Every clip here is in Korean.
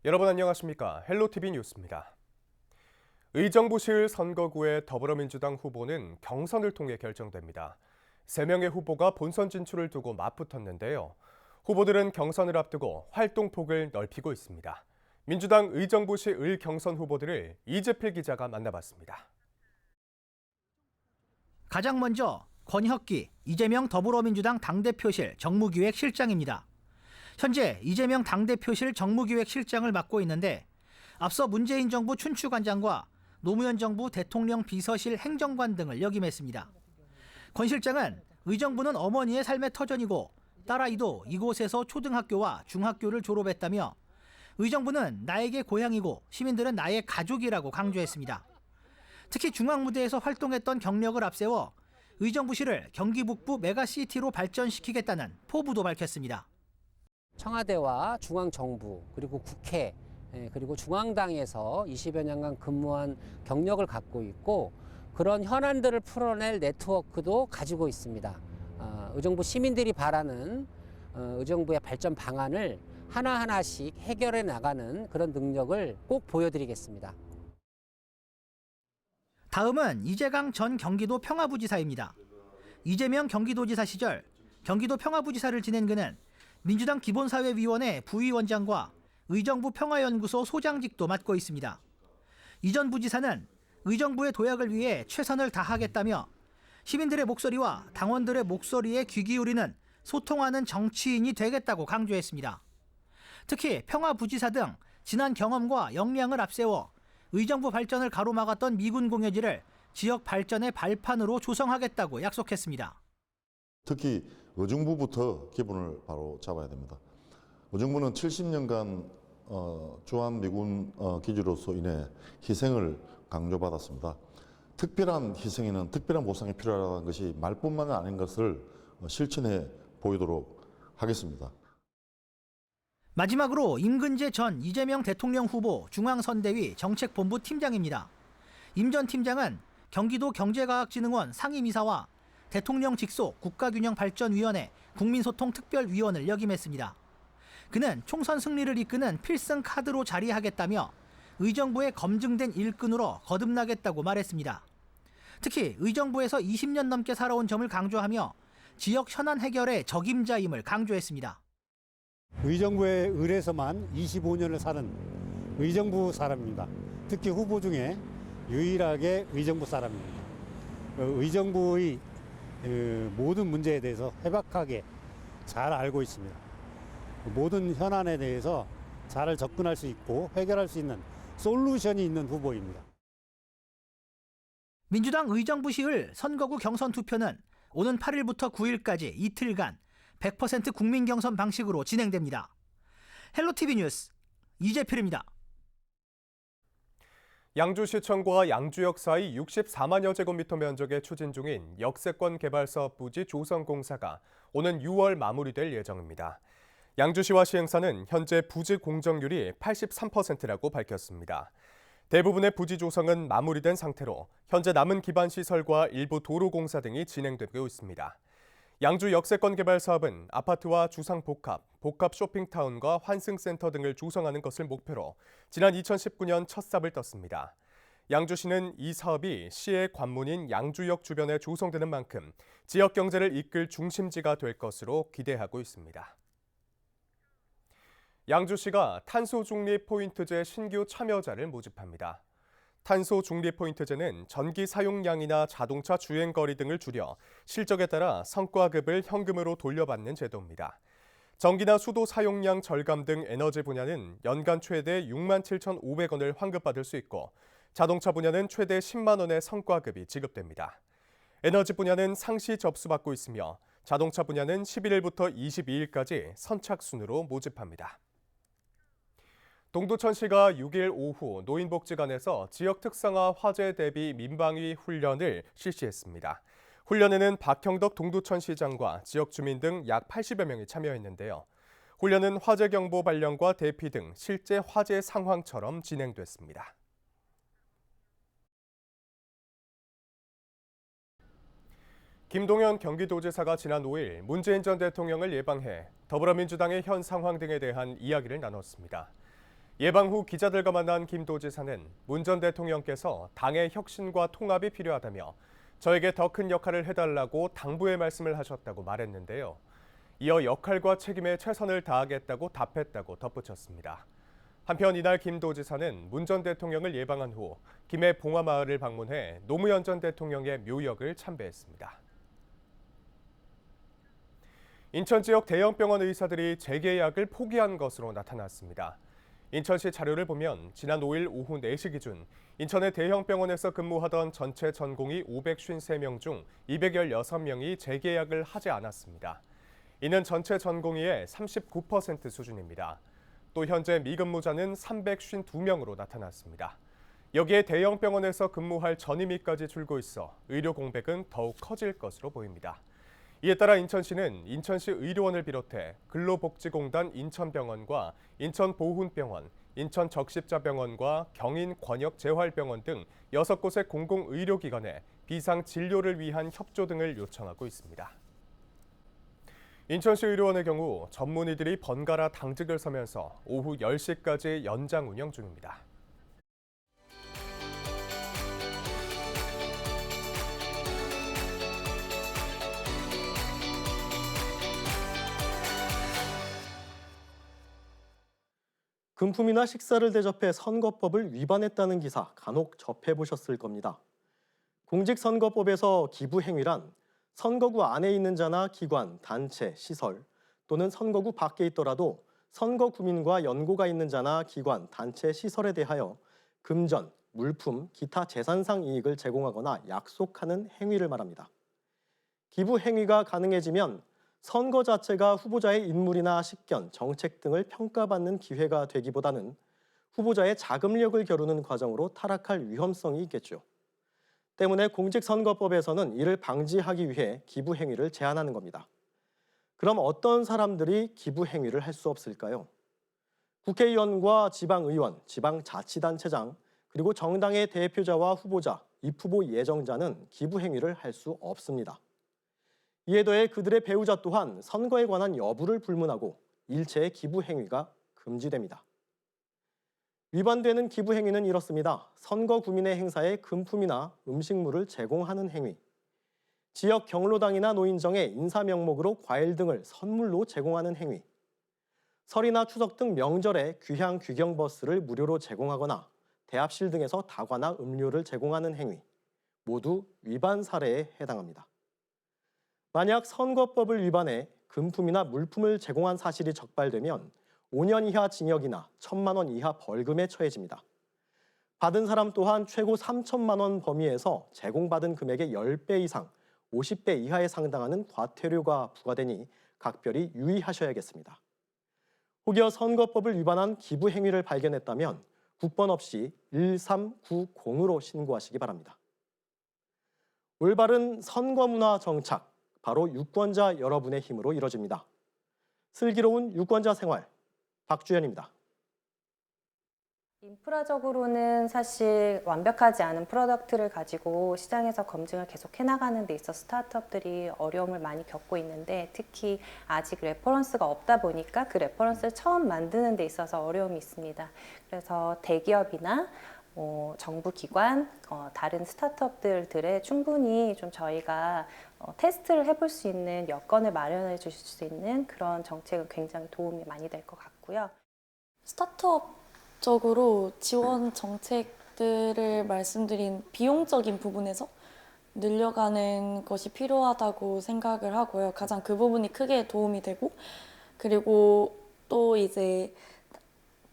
여러분 안녕하십니까? 헬로티비 뉴스입니다. 의정부시을 선거구의 더불어민주당 후보는 경선을 통해 결정됩니다. 3명의 후보가 본선 진출을 두고 맞붙었는데요. 후보들은 경선을 앞두고 활동폭을 넓히고 있습니다. 민주당 의정부시 을 경선 후보들을 이재필 기자가 만나봤습니다. 가장 먼저 권혁기 이재명 더불어민주당 당대표실 정무기획실장입니다. 현재 이재명 당대표실 정무기획실장을 맡고 있는데 앞서 문재인 정부 춘추관장과 노무현 정부 대통령 비서실 행정관 등을 역임했습니다. 권 실장은 의정부는 어머니의 삶의 터전이고 딸아이도 이곳에서 초등학교와 중학교를 졸업했다며 의정부는 나에게 고향이고 시민들은 나의 가족이라고 강조했습니다. 특히 중앙무대에서 활동했던 경력을 앞세워 의정부시를 경기 북부 메가시티로 발전시키겠다는 포부도 밝혔습니다. 청와대와 중앙정부 그리고 국회 그리고 중앙당에서 20여 년간 근무한 경력을 갖고 있고 그런 현안들을 풀어낼 네트워크도 가지고 있습니다. 의정부 시민들이 바라는 의정부의 발전 방안을 하나하나씩 해결해 나가는 그런 능력을 꼭 보여드리겠습니다. 다음은 이재강 전 경기도 평화부지사입니다. 이재명 경기도지사 시절 경기도 평화부지사를 지낸 그는 민주당 기본사회위원회 부위원장과 의정부 평화연구소 소장직도 맡고 있습니다. 이 전 부지사는 의정부의 도약을 위해 최선을 다하겠다며 시민들의 목소리와 당원들의 목소리에 귀 기울이는 소통하는 정치인이 되겠다고 강조했습니다. 특히 평화부지사 등 지난 경험과 역량을 앞세워 의정부 발전을 가로막았던 미군 공여지를 지역 발전의 발판으로 조성하겠다고 약속했습니다. 특히 의정부부터 기본을 바로 잡아야 됩니다. 의정부는 70년간 주한미군 기지로서 인해 희생을 강조받았습니다. 특별한 희생에는 특별한 보상이 필요하다는 것이 말뿐만 아닌 것을 실천해 보이도록 하겠습니다. 마지막으로 임근재 전 이재명 대통령 후보 중앙선대위 정책본부 팀장입니다. 임 전 팀장은 경기도 경제과학진흥원 상임이사와 대통령 직속 국가균형발전위원회 국민소통특별위원을 역임했습니다. 그는 총선 승리를 이끄는 필승 카드로 자리하겠다며 의정부의 검증된 일꾼으로 거듭나겠다고 말했습니다. 특히 의정부에서 20년 넘게 살아온 점을 강조하며 지역 현안 해결의 적임자임을 강조했습니다. 의정부의 을에서만 25년을 사는 의정부 사람입니다. 특히 후보 중에 유일하게 의정부 사람입니다. 의정부의 모든 문제에 대해서 해박하게 잘 알고 있습니다. 모든 현안에 대해서 잘 접근할 수 있고 해결할 수 있는 솔루션이 있는 후보입니다. 민주당 의정부시을 선거구 경선 투표는 오는 8일부터 9일까지 이틀간 100% 국민 경선 방식으로 진행됩니다. 헬로티비 뉴스 이재필입니다. 양주시청과 양주역 사이 64만여 제곱미터 면적에 추진 중인 역세권 개발 사업 부지 조성 공사가 오는 6월 마무리될 예정입니다. 양주시와 시행사는 현재 부지 공정률이 83%라고 밝혔습니다. 대부분의 부지 조성은 마무리된 상태로 현재 남은 기반 시설과 일부 도로 공사 등이 진행되고 있습니다. 양주 역세권 개발 사업은 아파트와 주상복합, 복합 쇼핑타운과 환승센터 등을 조성하는 것을 목표로 지난 2019년 첫 삽을 떴습니다. 양주시는 이 사업이 시의 관문인 양주역 주변에 조성되는 만큼 지역 경제를 이끌 중심지가 될 것으로 기대하고 있습니다. 양주시가 탄소중립포인트제 신규 참여자를 모집합니다. 탄소중립포인트제는 전기 사용량이나 자동차 주행거리 등을 줄여 실적에 따라 성과급을 현금으로 돌려받는 제도입니다. 전기나 수도 사용량 절감 등 에너지 분야는 연간 최대 67,500원을 환급받을 수 있고 자동차 분야는 최대 10만 원의 성과급이 지급됩니다. 에너지 분야는 상시 접수받고 있으며 자동차 분야는 11일부터 22일까지 선착순으로 모집합니다. 동두천시가 6일 오후 노인복지관에서 지역 특성화 화재 대비 민방위 훈련을 실시했습니다. 훈련에는 박형덕 동두천시장과 지역 주민 등 약 80여 명이 참여했는데요. 훈련은 화재 경보 발령과 대피 등 실제 화재 상황처럼 진행됐습니다. 김동연 경기도지사가 지난 5일 문재인 전 대통령을 예방해 더불어민주당의 현 상황 등에 대한 이야기를 나눴습니다. 예방 후 기자들과 만난 김 도지사는 문 전 대통령께서 당의 혁신과 통합이 필요하다며 저에게 더 큰 역할을 해달라고 당부의 말씀을 하셨다고 말했는데요. 이어 역할과 책임에 최선을 다하겠다고 답했다고 덧붙였습니다. 한편 이날 김 도지사는 문 전 대통령을 예방한 후 김해 봉화마을을 방문해 노무현 전 대통령의 묘역을 참배했습니다. 인천 지역 대형 병원 의사들이 재계약을 포기한 것으로 나타났습니다. 인천시 자료를 보면 지난 5일 오후 4시 기준 인천의 대형 병원에서 근무하던 전체 전공의 553명 중 216명이 재계약을 하지 않았습니다. 이는 전체 전공의의 39% 수준입니다. 또 현재 미근무자는 352명으로 나타났습니다. 여기에 대형 병원에서 근무할 전임의까지 줄고 있어 의료 공백은 더욱 커질 것으로 보입니다. 이에 따라 인천시는 인천시 의료원을 비롯해 근로복지공단 인천병원과 인천보훈병원, 인천적십자병원과 경인권역재활병원 등 6곳의 공공의료기관에 비상진료를 위한 협조 등을 요청하고 있습니다. 인천시 의료원의 경우 전문의들이 번갈아 당직을 서면서 오후 10시까지 연장 운영 중입니다. 금품이나 식사를 대접해 선거법을 위반했다는 기사 간혹 접해보셨을 겁니다. 공직선거법에서 기부행위란 선거구 안에 있는 자나 기관, 단체, 시설 또는 선거구 밖에 있더라도 선거구민과 연고가 있는 자나 기관, 단체, 시설에 대하여 금전, 물품, 기타 재산상 이익을 제공하거나 약속하는 행위를 말합니다. 기부행위가 가능해지면 선거 자체가 후보자의 인물이나 식견, 정책 등을 평가받는 기회가 되기보다는 후보자의 자금력을 겨루는 과정으로 타락할 위험성이 있겠죠. 때문에 공직선거법에서는 이를 방지하기 위해 기부행위를 제한하는 겁니다. 그럼 어떤 사람들이 기부행위를 할 수 없을까요? 국회의원과 지방의원, 지방자치단체장, 그리고 정당의 대표자와 후보자, 입후보 예정자는 기부행위를 할 수 없습니다. 이에 더해 그들의 배우자 또한 선거에 관한 여부를 불문하고 일체의 기부행위가 금지됩니다. 위반되는 기부행위는 이렇습니다. 선거구민의 행사에 금품이나 음식물을 제공하는 행위, 지역 경로당이나 노인정에 인사 명목으로 과일 등을 선물로 제공하는 행위, 설이나 추석 등 명절에 귀향 귀경버스를 무료로 제공하거나 대합실 등에서 다과나 음료를 제공하는 행위, 모두 위반 사례에 해당합니다. 만약 선거법을 위반해 금품이나 물품을 제공한 사실이 적발되면 5년 이하 징역이나 1,000만 원 이하 벌금에 처해집니다. 받은 사람 또한 최고 3천만 원 범위에서 제공받은 금액의 10배 이상, 50배 이하에 상당하는 과태료가 부과되니 각별히 유의하셔야겠습니다. 혹여 선거법을 위반한 기부 행위를 발견했다면 국번 없이 1390으로 신고하시기 바랍니다. 올바른 선거 문화 정착, 바로 유권자 여러분의 힘으로 이뤄집니다. 슬기로운 유권자 생활, 박주연입니다. 인프라적으로는 사실 완벽하지 않은 프로덕트를 가지고 시장에서 검증을 계속 해나가는 데 있어 스타트업들이 어려움을 많이 겪고 있는데, 특히 아직 레퍼런스가 없다 보니까 그 레퍼런스를 처음 만드는 데 있어서 어려움이 있습니다. 그래서 대기업이나 정부기관, 다른 스타트업들에 충분히 좀 저희가 테스트를 해볼 수 있는 여건을 마련해 주실 수 있는 그런 정책은 굉장히 도움이 많이 될 것 같고요. 스타트업적으로 지원 정책들을 말씀드린 비용적인 부분에서 늘려가는 것이 필요하다고 생각을 하고요. 가장 그 부분이 크게 도움이 되고, 그리고 또 이제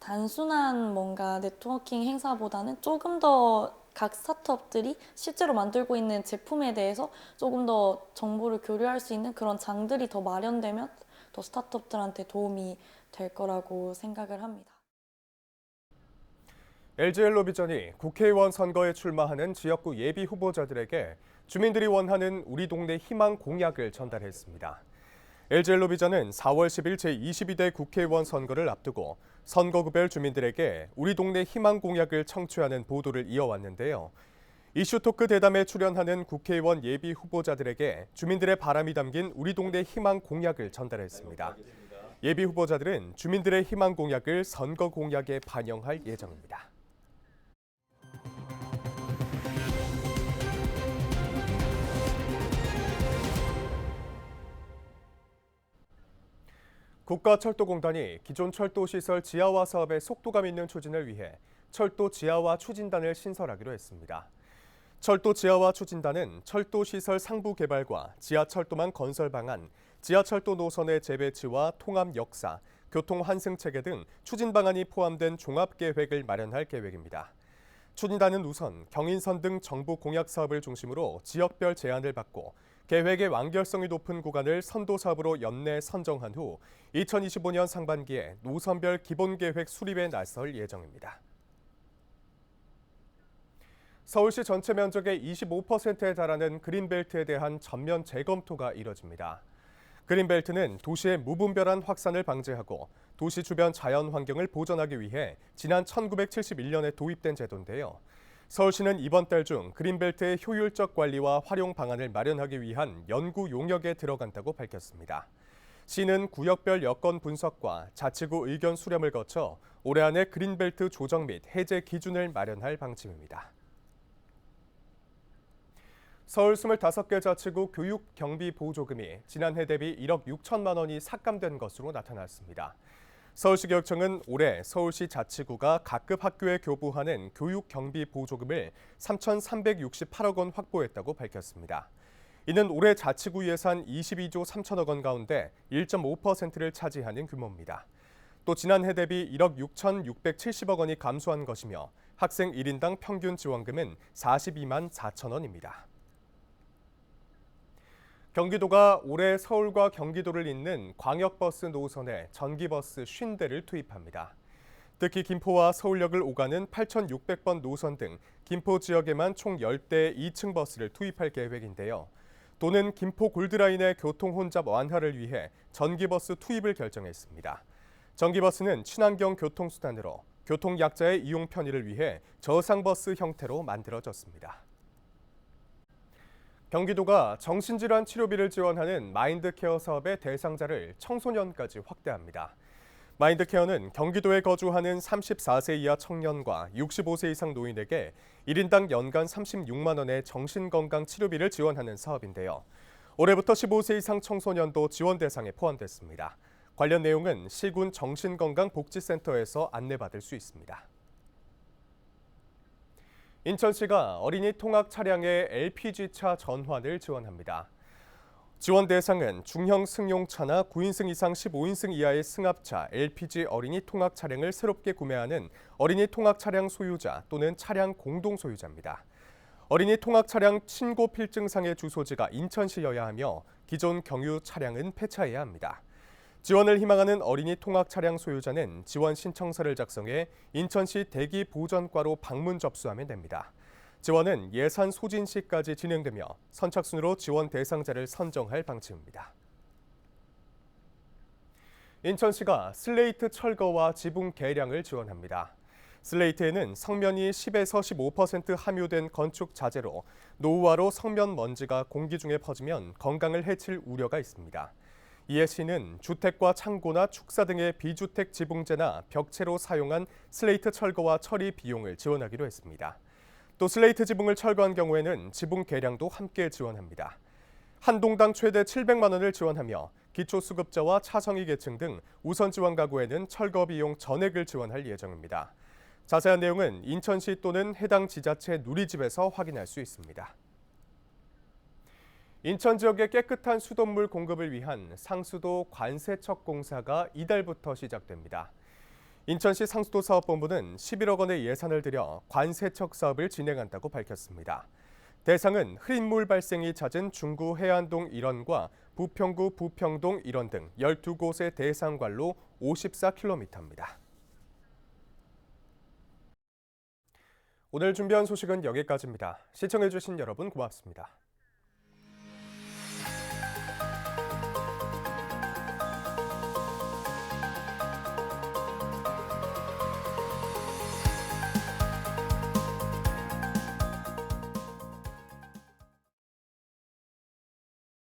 단순한 뭔가 네트워킹 행사보다는 조금 더 각 스타트업들이 실제로 만들고 있는 제품에 대해서 조금 더 정보를 교류할 수 있는 그런 장들이 더 마련되면 더 스타트업들한테 도움이 될 거라고 생각을 합니다. LG엘로비전이 국회의원 선거에 출마하는 지역구 예비 후보자들에게 주민들이 원하는 우리 동네 희망 공약을 전달했습니다. LG엘로비전은 4월 10일 제22대 국회의원 선거를 앞두고 선거구별 주민들에게 우리 동네 희망 공약을 청취하는 보도를 이어왔는데요. 이슈토크 대담에 출연하는 국회의원 예비 후보자들에게 주민들의 바람이 담긴 우리 동네 희망 공약을 전달했습니다. 예비 후보자들은 주민들의 희망 공약을 선거 공약에 반영할 예정입니다. 국가철도공단이 기존 철도시설 지하화 사업의 속도감 있는 추진을 위해 철도 지하화 추진단을 신설하기로 했습니다. 철도 지하화 추진단은 철도시설 상부 개발과 지하철도망 건설 방안, 지하철도 노선의 재배치와 통합 역사, 교통 환승 체계 등 추진 방안이 포함된 종합 계획을 마련할 계획입니다. 추진단은 우선 경인선 등 정부 공약 사업을 중심으로 지역별 제안을 받고 계획의 완결성이 높은 구간을 선도 사업으로 연내 선정한 후 2025년 상반기에 노선별 기본계획 수립에 나설 예정입니다. 서울시 전체 면적의 25%에 달하는 그린벨트에 대한 전면 재검토가 이뤄집니다. 그린벨트는 도시의 무분별한 확산을 방지하고 도시 주변 자연 환경을 보존하기 위해 지난 1971년에 도입된 제도인데요. 서울시는 이번 달 중 그린벨트의 효율적 관리와 활용 방안을 마련하기 위한 연구 용역에 들어간다고 밝혔습니다. 시는 구역별 여건 분석과 자치구 의견 수렴을 거쳐 올해 안에 그린벨트 조정 및 해제 기준을 마련할 방침입니다. 서울 25개 자치구 교육 경비 보조금이 지난해 대비 1억 6천만 원이 삭감된 것으로 나타났습니다. 서울시교육청은 올해 서울시 자치구가 각급 학교에 교부하는 교육 경비 보조금을 3,368억 원 확보했다고 밝혔습니다. 이는 올해 자치구 예산 22조 3천억 원 가운데 1.5%를 차지하는 규모입니다. 또 지난해 대비 1억 6,670억 원이 감소한 것이며 학생 1인당 평균 지원금은 42만 4천 원입니다. 경기도가 올해 서울과 경기도를 잇는 광역버스 노선에 전기버스 50대를 투입합니다. 특히 김포와 서울역을 오가는 8,600번 노선 등 김포 지역에만 총 10대의 2층 버스를 투입할 계획인데요. 도는 김포 골드라인의 교통 혼잡 완화를 위해 전기버스 투입을 결정했습니다. 전기버스는 친환경 교통수단으로 교통약자의 이용 편의를 위해 저상버스 형태로 만들어졌습니다. 경기도가 정신질환 치료비를 지원하는 마인드케어 사업의 대상자를 청소년까지 확대합니다. 마인드케어는 경기도에 거주하는 34세 이하 청년과 65세 이상 노인에게 1인당 연간 36만 원의 정신건강 치료비를 지원하는 사업인데요. 올해부터 15세 이상 청소년도 지원 대상에 포함됐습니다. 관련 내용은 시군 정신건강복지센터에서 안내받을 수 있습니다. 인천시가 어린이 통학 차량의 LPG차 전환을 지원합니다. 지원 대상은 중형 승용차나 9인승 이상 15인승 이하의 승합차, LPG 어린이 통학 차량을 새롭게 구매하는 어린이 통학 차량 소유자 또는 차량 공동 소유자입니다. 어린이 통학 차량 신고 필증상의 주소지가 인천시여야 하며 기존 경유 차량은 폐차해야 합니다. 지원을 희망하는 어린이 통학 차량 소유자는 지원 신청서를 작성해 인천시 대기보전과로 방문 접수하면 됩니다. 지원은 예산 소진 시까지 진행되며 선착순으로 지원 대상자를 선정할 방침입니다. 인천시가 슬레이트 철거와 지붕 개량을 지원합니다. 슬레이트에는 성면이 10에서 15% 함유된 건축 자재로 노후화로 성면 먼지가 공기 중에 퍼지면 건강을 해칠 우려가 있습니다. 이에 시는 주택과 창고나 축사 등의 비주택 지붕재나 벽체로 사용한 슬레이트 철거와 처리 비용을 지원하기로 했습니다. 또 슬레이트 지붕을 철거한 경우에는 지붕 개량도 함께 지원합니다. 한 동당 최대 700만 원을 지원하며 기초수급자와 차성위 계층 등 우선 지원 가구에는 철거 비용 전액을 지원할 예정입니다. 자세한 내용은 인천시 또는 해당 지자체 누리집에서 확인할 수 있습니다. 인천 지역의 깨끗한 수돗물 공급을 위한 상수도 관세척 공사가 이달부터 시작됩니다. 인천시 상수도사업본부는 11억 원의 예산을 들여 관세척 사업을 진행한다고 밝혔습니다. 대상은 흐린물 발생이 잦은 중구 해안동 일원과 부평구 부평동 일원 등 12곳의 대상관로 54km입니다. 오늘 준비한 소식은 여기까지입니다. 시청해주신 여러분 고맙습니다.